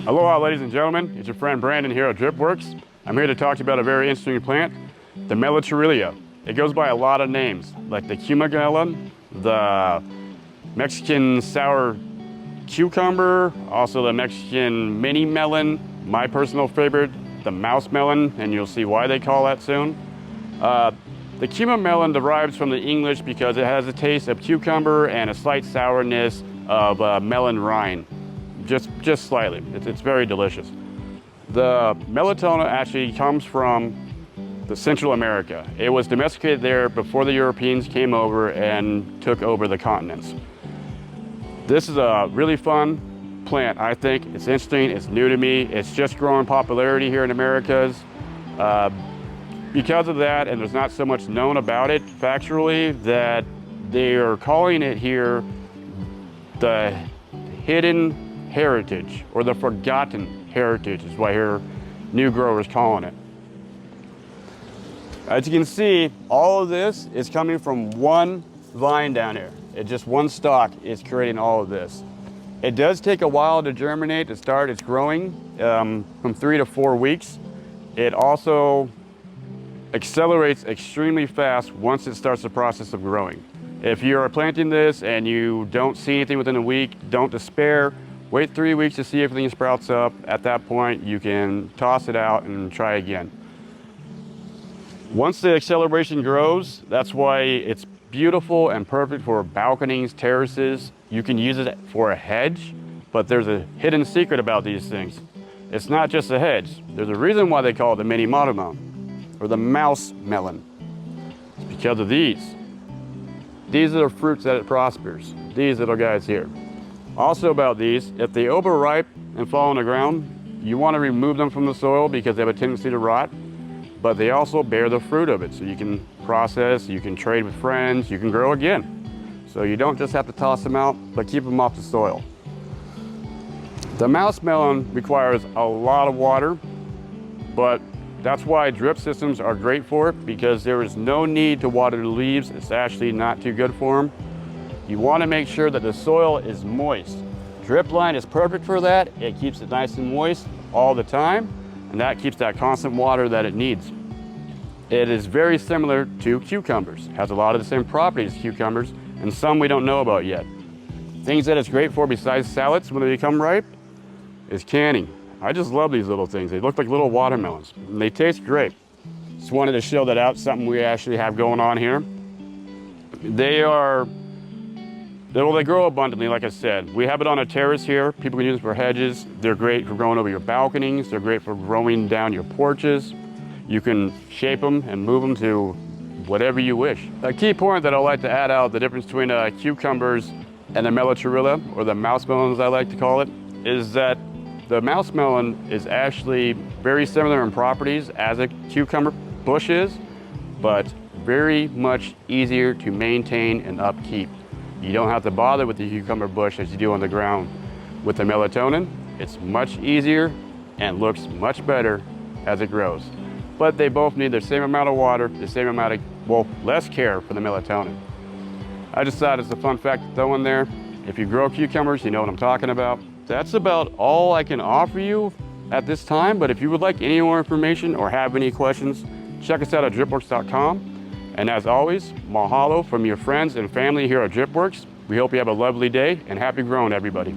Aloha, ladies and gentlemen. It's your friend Brandon here at DripWorks. I'm here to talk to you about a very interesting plant, the Melatorillia. It goes by a lot of names, like the Cucamelon, the Mexican sour cucumber, also the Mexican mini melon, my personal favorite, the mouse melon, and you'll see why they call that soon. The Cucamelon derives from the English because it has a taste of cucumber and a slight sourness of melon rind, just slightly. It's very delicious. The melatonin actually comes from Central America. It was domesticated there before the Europeans came over and took over the continents. This is a really fun plant, I think. It's interesting, it's new to me. It's just growing popularity here in Americas. Because of that, and there's not so much known about it factually, that they are calling it here the hidden heritage, or the forgotten heritage is what here new growers calling it. As you can see, all of this is coming from one vine down here. It's just one stalk is creating all of this. It does take a while to germinate, to start its growing, from 3 to 4 weeks. It also accelerates extremely fast once it starts the process of growing. If you are planting this and you don't see anything within a week, don't despair. Wait 3 weeks to see if anything sprouts up. At that point, you can toss it out and try again. Once the acceleration grows, that's why it's beautiful and perfect for balconies, terraces. You can use it for a hedge, but there's a hidden secret about these things. It's not just a hedge. There's a reason why they call it the mini melon, or the mouse melon. It's because of these. These are the fruits that it prospers. These little guys here. Also about these, if they overripe and fall on the ground, you want to remove them from the soil because they have a tendency to rot, but they also bear the fruit of it. So you can process, you can trade with friends, you can grow again. So you don't just have to toss them out, but keep them off the soil. The mouse melon requires a lot of water, but that's why drip systems are great for it, because there is no need to water the leaves. It's actually not too good for them. You want to make sure that the soil is moist. Drip line is perfect for that. It keeps it nice and moist all the time, and that keeps that constant water that it needs. It is very similar to cucumbers. It has a lot of the same properties as cucumbers, and some we don't know about yet. Things that it's great for besides salads when they become ripe is canning. I just love these little things. They look like little watermelons, and they taste great. Just wanted to show that out, something we actually have going on here. They grow abundantly, like I said. We have it on a terrace here. People can use it for hedges. They're great for growing over your balconies. They're great for growing down your porches. You can shape them and move them to whatever you wish. A key point that I'd like to add out, the difference between cucumbers and the Melatorillia, or the mouse melon as I like to call it, is that the mouse melon is actually very similar in properties as a cucumber bush is, but very much easier to maintain and upkeep. You don't have to bother with the cucumber bush as you do on the ground. With the melatonin, it's much easier and looks much better as it grows. But they both need the same amount of water, the same amount of, well, less care for the melatonin. I just thought it's a fun fact to throw in there. If you grow cucumbers, you know what I'm talking about. That's about all I can offer you at this time, but if you would like any more information or have any questions, check us out at DripWorks.com. And as always, mahalo from your friends and family here at DripWorks. We hope you have a lovely day, and happy growing, everybody.